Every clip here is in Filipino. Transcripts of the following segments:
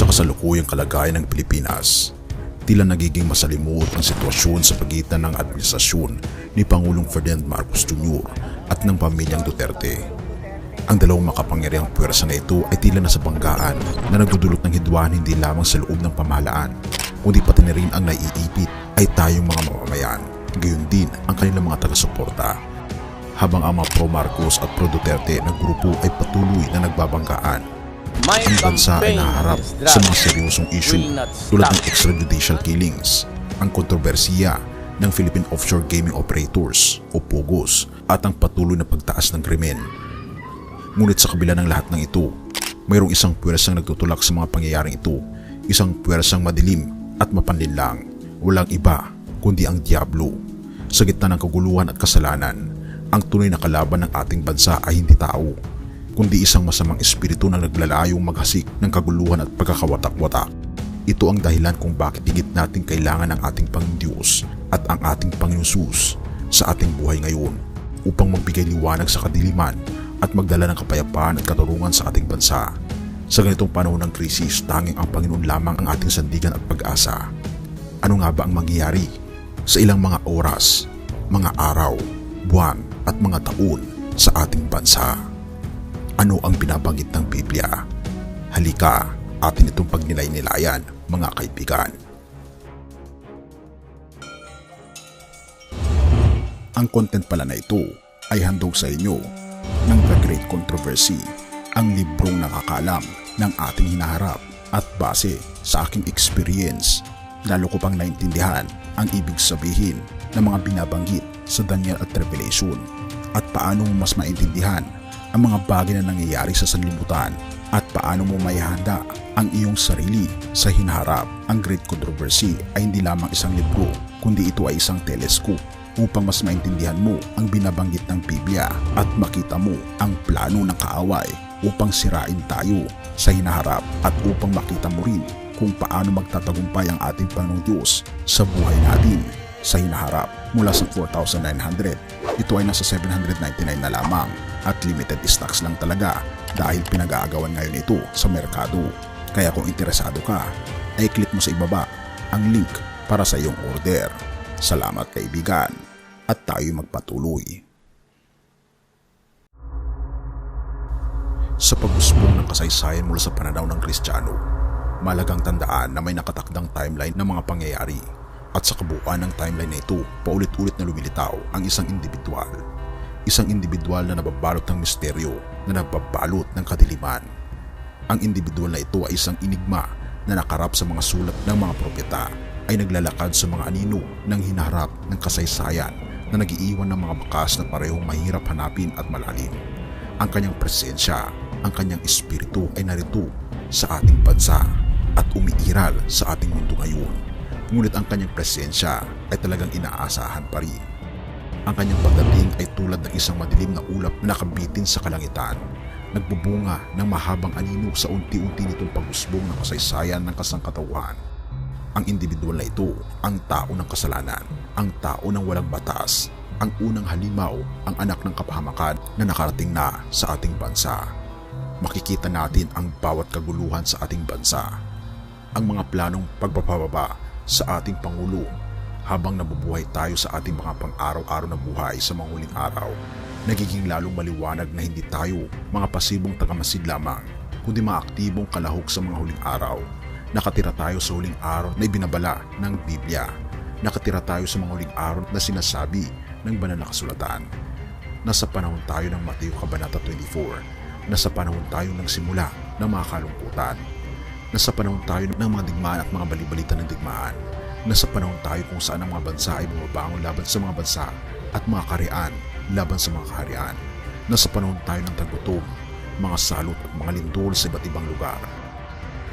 Sa kasalukuyang kalagayan ng Pilipinas, tila nagiging masalimuot ang sitwasyon sa pagitan ng administrasyon ni Pangulong Ferdinand Marcos Jr. at ng pamilyang Duterte. Ang dalawang makapangyarihang puwersa na ito ay tila nasa banggaan na nagdudulot ng hidwaan hindi lamang sa loob ng pamahalaan, kundi pati na rin ang naiipit ay tayong mga mamamayan, gayon din ang kanilang mga taga-suporta. Habang ang mga pro-Marcos at pro-Duterte na grupo ay patuloy na nagbabanggaan, ang bansa ay naharap sa mga seryosong issue tulad ng extrajudicial killings, ang kontrobersiya ng Philippine Offshore Gaming Operators o POGOs at ang patuloy na pagtaas ng krimen. Ngunit sa kabila ng lahat ng ito, mayroong isang puwersang nagtutulak sa mga pangyayaring ito, isang puwersang madilim at mapanlinlang, walang iba kundi ang Diablo. Sa gitna ng kaguluhan at kasalanan, ang tunay na kalaban ng ating bansa ay hindi tao, kundi isang masamang espiritu na naglalayong maghasik ng kaguluhan at pagkakawatak-watak. Ito ang dahilan kung bakit higit natin kailangan ang ating Panginoon Diyos at ang ating Panginoon Jesus sa ating buhay ngayon upang magbigay liwanag sa kadiliman at magdala ng kapayapaan at katarungan sa ating bansa. Sa ganitong panahon ng krisis, tanging ang Panginoon lamang ang ating sandigan at pag-asa. Ano nga ba ang mangyayari sa ilang mga oras, mga araw, buwan at mga taon sa ating bansa? Ano ang binabanggit ng Biblia? Halika, atin itong pagnilay-nilayan, mga kaibigan. Ang content pala na ito ay handog sa inyo ng The Great Controversy, ang librong nakakaalam ng ating hinaharap at base sa aking experience, lalo ko pang naintindihan ang ibig sabihin ng mga binabanggit sa Daniel at Revelation at paano mo mas maintindihan ang mga bagay na nangyayari sa sanlibutan at paano mo maihanda ang iyong sarili sa hinaharap. Ang Great Controversy ay hindi lamang isang libro, kundi ito ay isang telescope upang mas maintindihan mo ang binabanggit ng Biblia at makita mo ang plano ng kaaway upang sirain tayo sa hinaharap at upang makita mo rin kung paano magtatagumpay ang ating Panginoong Diyos sa buhay natin sa hinaharap. Mula sa 4,900, ito ay nasa 799 na lamang at limited stocks lang talaga dahil pinag-aagawan ngayon ito sa merkado. Kaya kung interesado ka, ay click mo sa ibaba ang link para sa iyong order. Salamat kaibigan at tayo magpatuloy. Sa pag-usbong ng kasaysayan mula sa pananaw ng Kristiyano, malagang tandaan na may nakatakdang timeline ng mga pangyayari at sa kabuuan ng timeline na ito, paulit-ulit na lumilitaw ang isang individual. Isang individual na nababalot ng misteryo, na nababalot ng kadiliman. Ang individual na ito ay isang enigma na nakarap sa mga sulat ng mga propeta, ay naglalakad sa mga anino ng hinaharap ng kasaysayan na nagiiwan ng mga bakas na parehong mahirap hanapin at malalim. Ang kanyang presensya, ang kanyang espiritu ay narito sa ating bansa at umiiral sa ating mundo ngayon. Ngunit ang kanyang presensya ay talagang inaasahan pa rin. Ang kanyang pagdating ay tulad ng isang madilim na ulap na nakabitin sa kalangitan, nagbubunga ng mahabang anino sa unti-unti nitong pag-usbong ng kasaysayan ng kasangkatauhan. Ang individual na ito, ang tao ng kasalanan, ang tao ng walang batas, ang unang halimaw, ang anak ng kapahamakan na nakarating na sa ating bansa. Makikita natin ang bawat kaguluhan sa ating bansa, ang mga planong pagpapababa sa ating Pangulo habang nabubuhay tayo sa ating mga pang-araw-araw na buhay sa mga huling araw. Nagiging lalong maliwanag na hindi tayo mga pasibong tagamasid lamang, kundi mga aktibong kalahok sa mga huling araw. Nakatira tayo sa huling araw na ibinabala ng Biblia. Nakatira tayo sa mga huling araw na sinasabi ng banal na kasulatan. Nasa panahon tayo ng Mateo Kabanata 24. Nasa panahon tayo ng simula ng mga kalungkutan. Nasa panahon tayo ng mga digmaan at mga balibalita ng digmaan. Nasa panahon tayo kung saan ang mga bansa ay bumabangon laban sa mga bansa at mga kaharian laban sa mga kaharian. Nasa panahon tayo ng tagutom, mga salot at mga lindol sa iba't ibang lugar.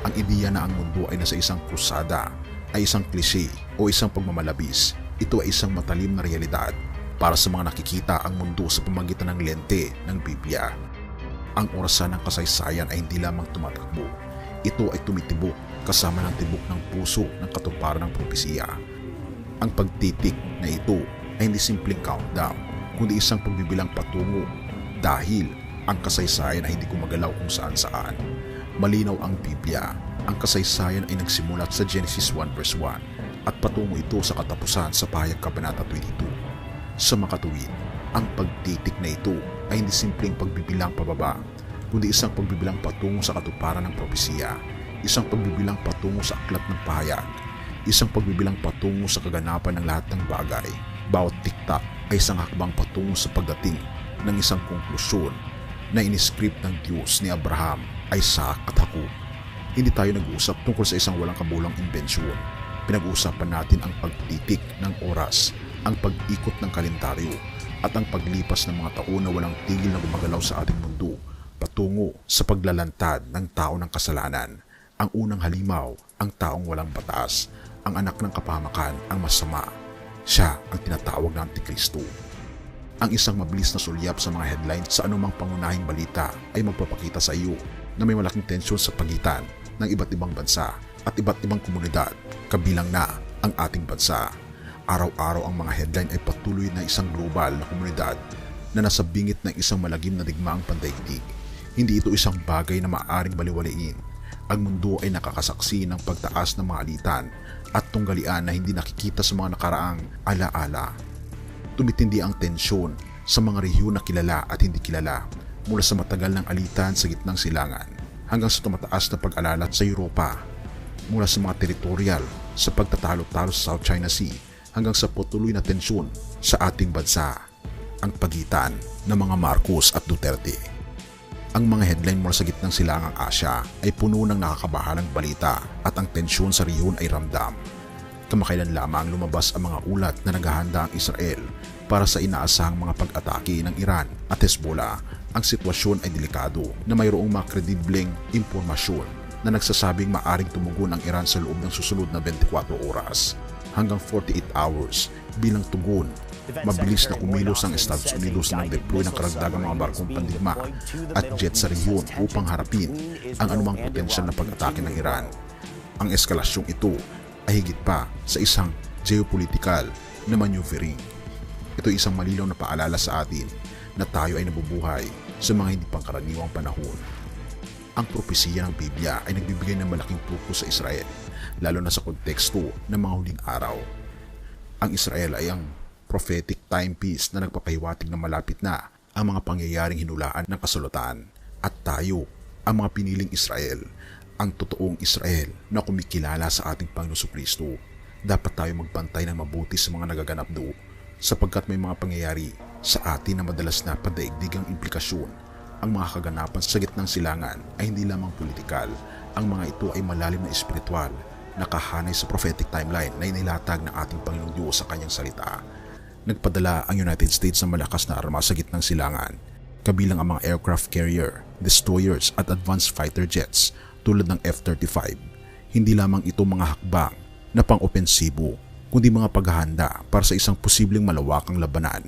Ang ideya na ang mundo ay nasa isang krusada ay isang klise o isang pagmamalabis. Ito ay isang matalim na realidad para sa mga nakikita ang mundo sa pamamagitan ng lente ng Biblia. Ang orasan ng kasaysayan ay hindi lamang tumatakbo. Ito ay tumitibok kasama ng tibok ng puso ng katuparan ng propesiya. Ang pagtitik na ito ay hindi simpleng countdown, kundi isang pagbibilang patungo dahil ang kasaysayan ay hindi gumagalaw kung saan-saan. Malinaw ang Biblia Ang kasaysayan ay nagsimula sa Genesis 1 verse 1 at patungo ito sa katapusan sa Pahayag Kabanata 22. Sa makatuwid, ang pagtitik na ito ay hindi simpleng pagbibilang pababa, kundi isang pagbibilang patungo sa katuparan ng propesiya, isang pagbibilang patungo sa aklat ng pahayag, isang pagbibilang patungo sa kaganapan ng lahat ng bagay. Bawat tiktak ay isang hakbang patungo sa pagdating ng isang konklusyon na iniscript ng Diyos ni Abraham, Isaac at Jacob. Hindi tayo nag-uusap tungkol sa isang walang kabulang imbensyon. Pinag-uusapan natin ang pagtitik ng oras, ang pag-ikot ng kalendaryo, at ang paglipas ng mga taon na walang tigil na gumagalaw sa ating mundo patungo sa paglalantad ng tao ng kasalanan. Ang unang halimaw, ang taong walang batas, ang anak ng kapahamakan, ang masama. Siya ang tinatawag na Antikristo. Ang isang mabilis na sulyap sa mga headlines sa anumang pangunahing balita ay magpapakita sa iyo na may malaking tensyon sa pagitan ng iba't ibang bansa at iba't ibang komunidad, kabilang na ang ating bansa. Araw-araw ang mga headline ay patuloy na isang global na komunidad na nasa bingit ng isang malagim na digmaang pandaigdig. Hindi ito isang bagay na maaaring baliwalain. Ang mundo ay nakakasaksi ng pagtaas ng mga alitan at tunggalian na hindi nakikita sa mga nakaraang alaala. Tumitindi ang tensyon sa mga rehiyon na kilala at hindi kilala, mula sa matagal ng alitan sa gitnang silangan hanggang sa tumataas na pag-alala sa Europa, mula sa mga teritorial sa pagtatalo-talo sa South China Sea hanggang sa patuloy na tensyon sa ating bansa, ang pagitan ng mga Marcos at Duterte. Ang mga headline mula sa gitnang silangang Asya ay puno ng nakakabahalang balita at ang tensyon sa rehiyon ay ramdam. Kamakailan lamang lumabas ang mga ulat na naghahanda ang Israel para sa inaasahang mga pag-atake ng Iran at Hezbollah. Ang sitwasyon ay delikado na mayroong mga kredibleng impormasyon na nagsasabing maaring tumugon ang Iran sa loob ng susunod na 24 oras hanggang 48 hours bilang tugon. Mabilis na kumilos ang Estados Unidos na nag-deploy ng karagdagang mga barkong pandigma at jet sa rehiyon upang harapin ang anumang potensyal na pag-atake ng Iran. Ang eskalasyong ito ay higit pa sa isang geopolitical na maneuvering. Ito ay isang malinaw na paalala sa atin na tayo ay nabubuhay sa mga hindi pangkaraniwang panahon. Ang propesiya ng Biblia ay nagbibigay ng malaking focus sa Israel, lalo na sa konteksto ng mga huling araw. Ang Israel ay ang prophetic timepiece na nagpapahiwatig na malapit na ang mga pangyayaring hinulaan ng kasulatan, at tayo, ang mga piniling Israel, ang totoong Israel na kumikilala sa ating Panginoon Kristo. Dapat tayo magbantay ng mabuti sa mga nagaganap doon, sapagkat may mga pangyayari sa atin na madalas na padaigdigang implikasyon. Ang mga kaganapan sa gitnang silangan ay hindi lamang politikal. Ang mga ito ay malalim na espiritual, nakahanay sa prophetic timeline na inilatag ng ating Panginoong Diyos sa kanyang salita. Nagpadala ang United States ng malakas na armas sa gitnang silangan, kabilang ang mga aircraft carrier, destroyers at advanced fighter jets tulad ng F-35. Hindi lamang ito mga hakbang na pang-opensibo, kundi mga paghahanda para sa isang posibleng malawakang labanan.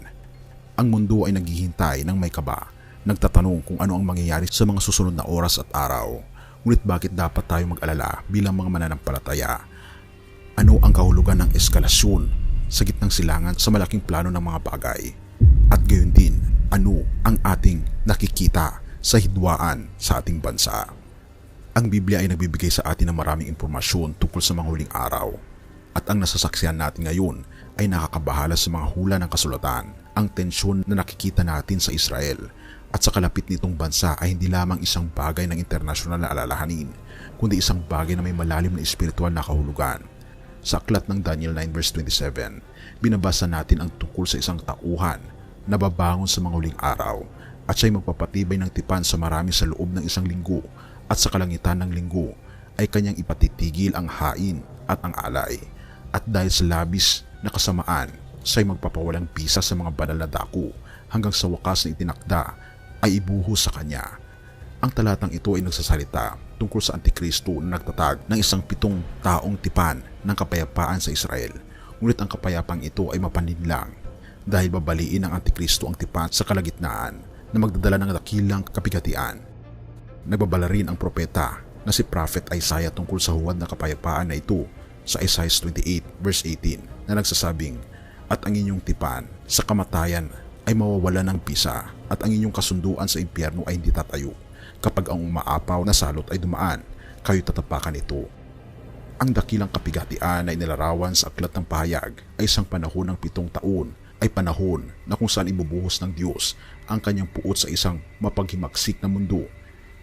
Ang mundo ay naghihintay ng may kaba, nagtatanong kung ano ang mangyayari sa mga susunod na oras at araw. Ngunit bakit dapat tayo mag-alala bilang mga mananampalataya? Ano ang kahulugan ng eskalasyon sa gitnang silangan sa malaking plano ng mga bagay? At gayon din, ano ang ating nakikita sa hidwaan sa ating bansa? Ang Biblia ay nagbibigay sa atin ng maraming impormasyon tungkol sa mga huling araw. At ang nasasaksihan natin ngayon ay nakakabahala sa mga hula ng kasulatan. Ang tensyon na nakikita natin sa Israel at sa kalapit nitong bansa ay hindi lamang isang bagay ng internasyonal na alalahanin, kundi isang bagay na may malalim na espiritual na kahulugan. Sa aklat ng Daniel 9 verse 27, binabasa natin ang tungkol sa isang tauhan na babangon sa mga huling araw at siya'y magpapatibay ng tipan sa marami sa loob ng isang linggo, at sa kalangitan ng linggo ay kanyang ipatitigil ang hain at ang alay. At dahil sa labis na kasamaan, siya'y magpapawalang bisa sa mga banal na dako hanggang sa wakas na itinakda ay ibuhos sa kanya. Ang talatang ito ay nagsasalita tungkol sa Antikristo na nagtatag ng isang 7 taong tipan ng kapayapaan sa Israel. Ngunit ang kapayapang ito ay mapaninlang dahil babaliin ng Antikristo ang tipan sa kalagitnaan na magdadala ng dakilang kapigatian. Nagbabala rin ang propeta na si Prophet Isaiah tungkol sa huwad na kapayapaan na ito sa Isaiah 28 verse 18 na nagsasabing, "At ang inyong tipan sa kamatayan ay mawawala ng bisa, at ang inyong kasunduan sa impyerno ay hindi tatayo. Kapag ang umaapaw na salot ay dumaan, kayo tatapakan ito. Ang dakilang kapighatian na inilarawan sa Aklat ng Pahayag ay isang panahon ng 7 taon, ay panahon na kung saan ibubuhos ng Diyos ang kanyang puot sa isang mapaghimagsik na mundo.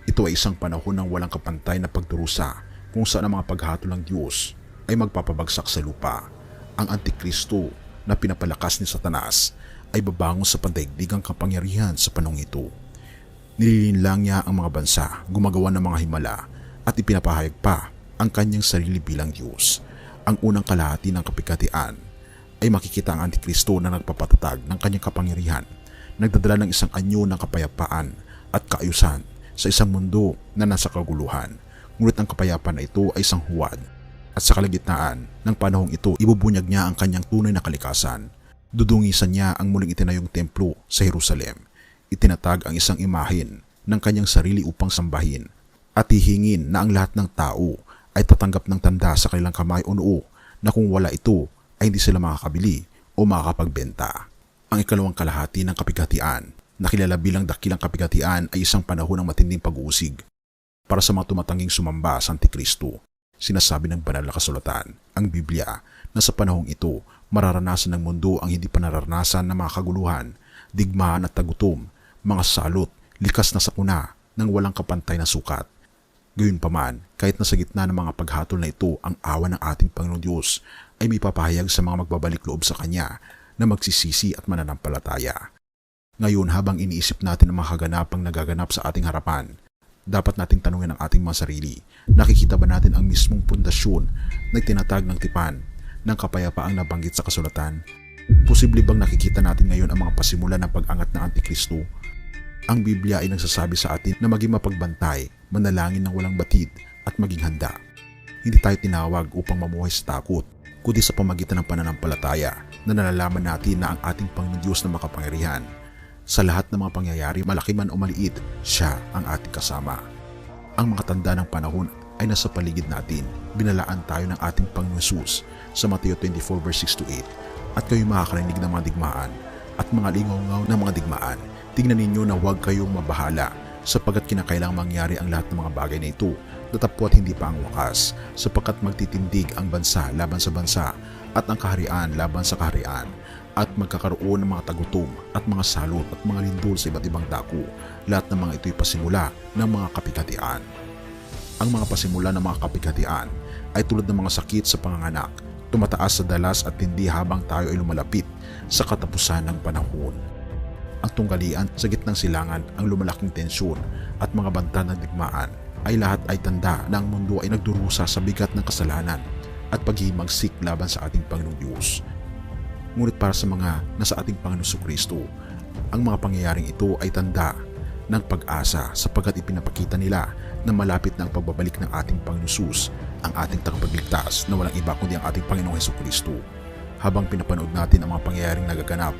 Ito ay isang panahon ng walang kapantay na pagdurusa kung saan ang mga paghatol ng Diyos ay magpapabagsak sa lupa. Ang Antikristo na pinapalakas ni Satanas ay babangon sa pandaigdigang kapangyarihan sa panahong ito. Nililinlang niya ang mga bansa, gumagawa ng mga himala at ipinapahayag pa ang kanyang sarili bilang Diyos. Ang unang kalahati ng kapighatian ay makikita ang Antikristo na nagpapatatag ng kanyang kapangyarihan, nagdadala ng isang anyo ng kapayapaan at kaayusan sa isang mundo na nasa kaguluhan. Ngunit ang kapayapaan na ito ay isang huwad, at sa kalagitnaan ng panahong ito ibubunyag niya ang kanyang tunay na kalikasan. Dudungisan niya ang muling itinayong templo sa Jerusalem. Itinatag ang isang imahen ng kanyang sarili upang sambahin at hihingin na ang lahat ng tao ay tatanggap ng tanda sa kanilang kamay o noo na kung wala ito ay hindi sila makakabili o makakapagbenta. Ang ikalawang kalahati ng kapighatian na kilala bilang dakilang kapighatian ay isang panahon ng matinding pag-uusig para sa mga tumatanging sumamba sa Antikristo. Sinasabi ng banal na kasulatan, ang Biblia, na sa panahong ito mararanasan ng mundo ang hindi pa nararanasan ng mga kaguluhan, digmaan at tagutom, mga salot, likas na sakuna ng walang kapantay na sukat. Gayunpaman, kahit nasa gitna ng mga paghatol na ito, ang awa ng ating Panginoon Diyos ay may papahayag sa mga magbabalik loob sa Kanya na magsisisi at mananampalataya. Ngayon, habang iniisip natin ang mga kaganapang nagaganap sa ating harapan, dapat nating tanungin ang ating mga sarili, nakikita ba natin ang mismong pundasyon na tinatag ng tipan ng kapayapaang nabanggit sa kasulatan? Posible bang nakikita natin ngayon ang mga pasimula ng pag-angat ng Antikristo? Ang Biblia ay nagsasabi sa atin na maging mapagbantay, manalangin ng walang batid at maging handa. Hindi tayo tinawag upang mamuhay sa takot, kundi sa pamagitan ng pananampalataya na nalalaman natin na ang ating Panginoon Diyos na makapangyarihan. Sa lahat ng mga pangyayari, malaki man o maliit, siya ang ating kasama. Ang mga tanda ng panahon ay nasa paligid natin. Binalaan tayo ng ating Panginoon Jesus sa Mateo 24 verse 6-8. At kayo makakarinig ng mga digmaan at mga lingaw-ngaw ng mga digmaan. Tingnan ninyo na huwag kayong mabahala, sapagkat kinakailangang mangyari ang lahat ng mga bagay na ito. Datapwat hindi pa ang wakas, sapagkat magtitindig ang bansa laban sa bansa at ang kaharian laban sa kaharian, at magkakaroon ng mga tagutom at mga salot at mga lindol sa iba't ibang dako. Lahat ng mga ito'y pasimula ng mga kapighatian. Ang mga pasimula ng mga kapighatian ay tulad ng mga sakit sa panganganak, tumataas sa dalas at tindi habang tayo ay lumalapit sa katapusan ng panahon. Ang tunggalian sa gitnang silangan, ang lumalaking tensyon at mga banta ng digmaan ay lahat ay tanda na ang mundo ay nagdurusa sa bigat ng kasalanan at paghihimagsik laban sa ating Panginoong Diyos. Ngunit para sa mga nasa ating Panginoon Jesucristo, ang mga pangyayaring ito ay tanda ng pag-asa, sapagkat ipinapakita nila na malapit na ang pagbabalik ng ating Panginoon Jesus, ang ating tagapagligtas na walang iba kundi ang ating Panginoong Jesucristo. Habang pinapanood natin ang mga pangyayaring nagaganap,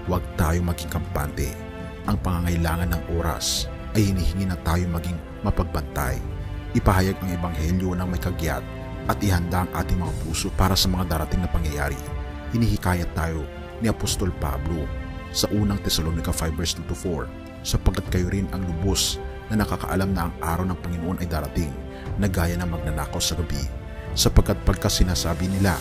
huwag tayong maging kampante. Ang pangangailangan ng oras ay hinihingi na tayo maging mapagbantay. Ipahayag ang ebanghelyo ng may kagyat at ihanda ang ating mga puso para sa mga darating na pangyayari. Hinihikayat tayo ni Apostol Pablo sa unang Tesalonica 5 verse 2-4, sapagkat kayo rin ang lubos na nakakaalam na ang araw ng Panginoon ay darating, na gaya ng magnanakaw sa gabi, sapagkat pagka sinasabi nila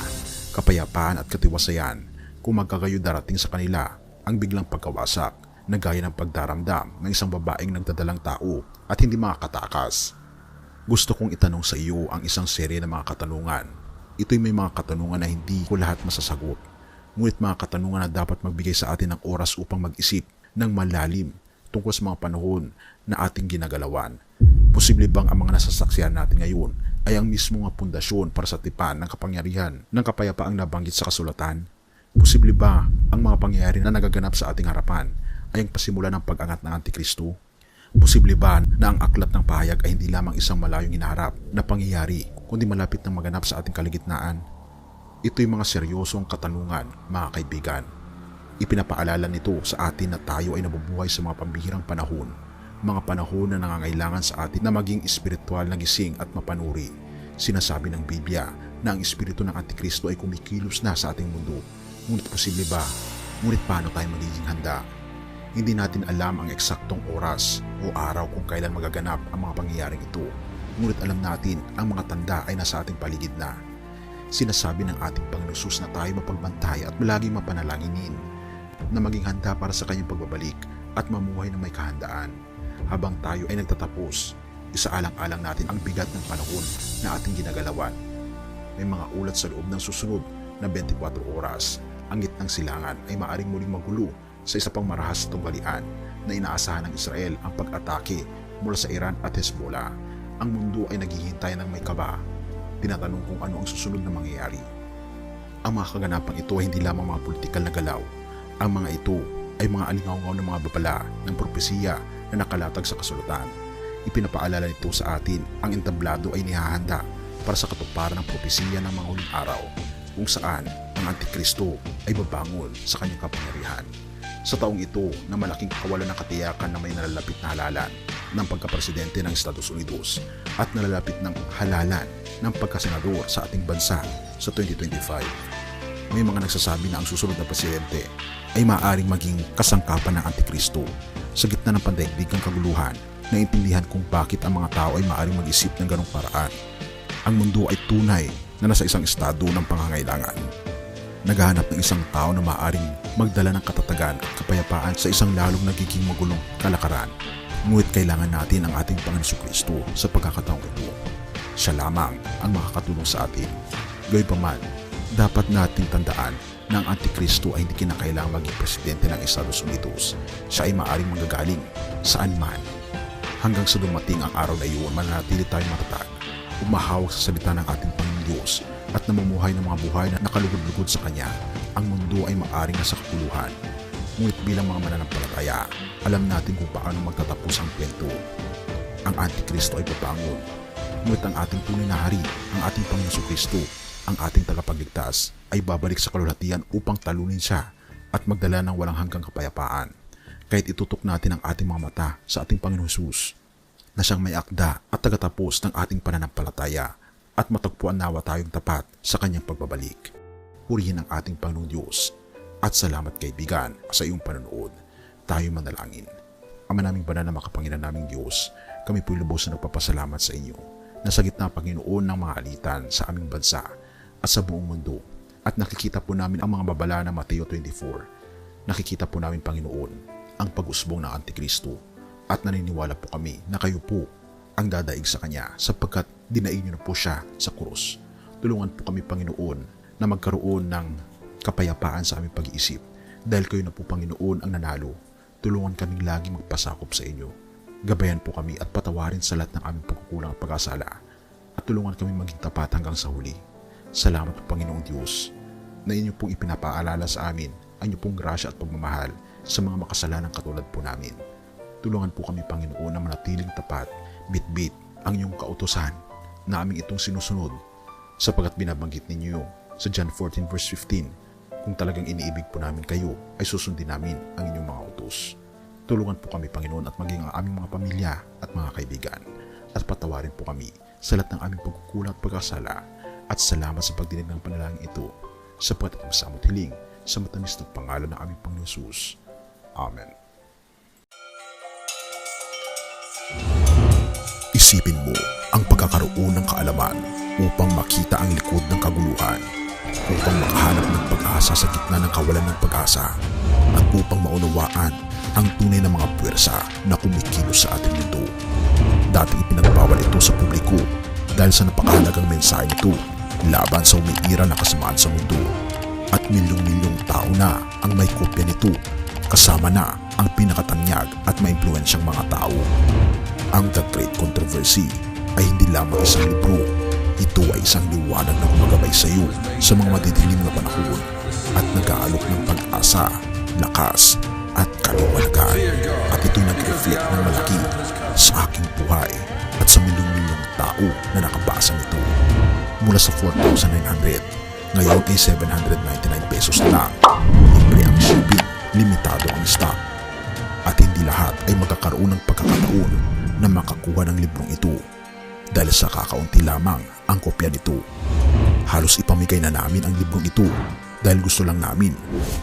kapayapaan at katiwasayan, kung magkagayo darating sa kanila ang biglang pagkawasak, na gaya ng pagdaramdam ng isang babaeng nagdadalang tao at hindi makakatakas. Gusto kong itanong sa iyo ang isang serye ng mga katanungan. Ito'y may mga katanungan na hindi ko lahat masasagot, ngunit mga katanungan na dapat magbigay sa atin ng oras upang mag-isip ng malalim tungkol sa mga panahon na ating ginagalawan. Posible bang ang mga nasasaksihan natin ngayon ay ang mismo nga pundasyon para sa tipan ng kapangyarihan ng kapayapaang nabanggit sa kasulatan? Posible ba ang mga pangyayari na nagaganap sa ating harapan ay ang pasimula ng pag-angat ng Antikristo? Posible ba na ang aklat ng pahayag ay hindi lamang isang malayong hinaharap na pangyayari, kundi malapit na maganap sa ating kaligitnaan? Ito'y mga seryosong katanungan, mga kaibigan. Ipinapaalala nito sa atin na tayo ay nabubuhay sa mga pambihirang panahon, mga panahon na nangangailangan sa atin na maging espiritual na gising at mapanuri. Sinasabi ng Biblia na ang espiritu ng Antikristo ay kumikilos na sa ating mundo. Ngunit posible ba? Ngunit paano tayo magiging handa? Hindi natin alam ang eksaktong oras o araw kung kailan magaganap ang mga pangyayaring ito. ngunit alam natin ang mga tanda ay nasa ating paligid na. Sinasabi ng ating Panginoon Jesus na tayo mapagbantay at laging mapanalanginin, na maging handa para sa kanyang pagbabalik at mamuhay na may kahandaan. Habang tayo ay nagtatapos, isaalang-alang natin ang bigat ng panahon na ating ginagalawan. May mga ulat sa loob ng susunod na 24 oras. Ang gitnang silangan ay maaring muling magulo sa isa pang marahas na tunggalian na inaasahan ng Israel ang pag-atake mula sa Iran at Hezbollah. Ang mundo ay naghihintay ng may kaba, tinatanong kung ano ang susunod na mangyayari. Ang mga kaganapang ito ay hindi lamang mga politikal na galaw. Ang mga ito ay mga alingaw-ngaw ng mga babala ng propesiya na nakalatag sa kasulatan. Ipinapaalala nito sa atin ang entablado ay nihahanda para sa katuparan ng propesiya ng mga huling araw, kung saan ang Antikristo ay babangon sa kanyang kapangyarihan. Sa taong ito na malaking kawalan ng katiyakan na may nalalapit na halalan ng pagkapresidente ng Estados Unidos at nalalapit ng halalan ng pagkasenador sa ating bansa sa 2025. May mga nagsasabi na ang susunod na presidente ay maaaring maging kasangkapan ng Antikristo. Sa gitna ng pandaigdigang kaguluhan, naintindihan kung bakit ang mga tao ay maaaring mag-isip ng ganong paraan. Ang mundo ay tunay na nasa isang estado ng pangangailangan. Naghahanap ng isang tao na maaaring magdala ng katatagan at kapayapaan sa isang lalong nagiging magulong kalakaran. Ngunit kailangan natin ang ating Panginoon Jesucristo sa pagkakataong ito. Siya lamang ang makakatulong sa atin. Gayunpaman, dapat nating tandaan na ang Antikristo ay hindi kinakailangang maging presidente ng Estados Unidos. Siya ay maaaring manggagaling saan man. Hanggang sa dumating ang araw na iyon, mananatili tayong matatag, umahawak sa salita ng ating Panginoon Diyos at namumuhay ng mga buhay na nakalugod-lugod sa Kanya. Ang mundo ay maaaring nasa kapuluhan. Ngunit bilang mga mananampalataya, alam natin kung paano magtatapos ang kwento. Ang Antikristo ay babangon. Ngunit ang ating tunay na hari, ang ating Panginoon Jesucristo, ang ating tagapagligtas, ay babalik sa kalulatian upang talunin siya at magdala ng walang hanggang kapayapaan. Kahit itutok natin ang ating mga mata sa ating Panginoon Jesus, na siyang may akda at tagatapos ng ating pananampalataya, at matagpuan nawa tayong tapat sa kanyang pagbabalik. Purihin ang ating Panginoong Diyos. At salamat kaibigan sa iyong panonood. Tayo manalangin. Ama naming banal na makapangyarihan naming Diyos, kami po'y lubos na nagpapasalamat sa inyo na sa gitna Panginoon ng mga alitan sa aming bansa at sa buong mundo. At nakikita po namin ang mga babala ng Mateo 24. Nakikita po namin, Panginoon, ang pag-usbong ng Antikristo. At naniniwala po kami na kayo po ang dadaig sa Kanya sapagkat dinaig niyo na po siya sa krus. Tulungan po kami, Panginoon, na magkaroon ng kapayapaan sa aming pag-iisip dahil kayo na po, Panginoon, ang nanalo. Tulungan kaming lagi magpasakop sa inyo. Gabayan po kami at patawarin sa lahat ng aming pagkukulang at pag-asala at tulungan kami maging tapat hanggang sa huli. Salamat po, Panginoong Diyos, na inyo pong ipinapaalala sa amin ang inyo pong grasya at pagmamahal sa mga makasalanang katulad po namin. Tulungan po kami, Panginoon, na manatiling tapat, bitbit ang inyong kautusan na aming itong sinusunod sapagkat binabanggit ninyo sa John 14 verse 15, kung talagang iniibig po namin kayo ay susundin namin ang inyong mga utos. Tulungan po kami, Panginoon, at maging ang aming mga pamilya at mga kaibigan at patawarin po kami sa lahat ng aming pagkukulang at pagkasala at salamat sa pagdinig ng panalangin ito sapagkat ang masamot hiling sa matamis na pangalan ng aming Panginoon Jesus. Amen. Isipin mo ang pagkakaroon ng kaalaman upang makita ang likod ng kaguluhan, upang makahanap ng pag-asa sa gitna ng kawalan ng pag-asa, at upang maunawaan ang tunay na mga puwersa na kumikilos sa ating mundo. Dating ipinagbawal ito sa publiko dahil sa napakahalagang mensahe nito laban sa umiira na kasamaan sa mundo, at milyong-milyong tao na ang may kopya nito, kasama na ang pinakatanyag at maimpluwensyang mga tao. Ang The Great Controversy ay hindi lamang isang libro. Ito ay isang liwanag na gumagabay sa iyo sa mga madidilim na panahon at nag-aalok ng pag-asa, lakas at kaliwanagan. At ito nag-reflect ng malaki sa aking buhay at sa milyong-milyong tao na nakabasa nito. Mula sa 4,900, ngayon ay 799 pesos na lang. Libre ang shipping, limitado ang stock. At hindi lahat ay magkakaroon ng pagkakataon na makakuha ng librong ito dahil sa kakaunti lamang ang kopya nito. Halos ipamigay na namin ang librong ito dahil gusto lang namin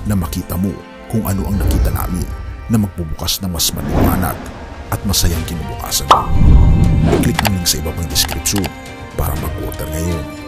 na makita mo kung ano ang nakita namin na magbubukas ng mas maliwanag at masayang kinabukasan. I-click ang link link sa iba pang description para mag-order ngayon.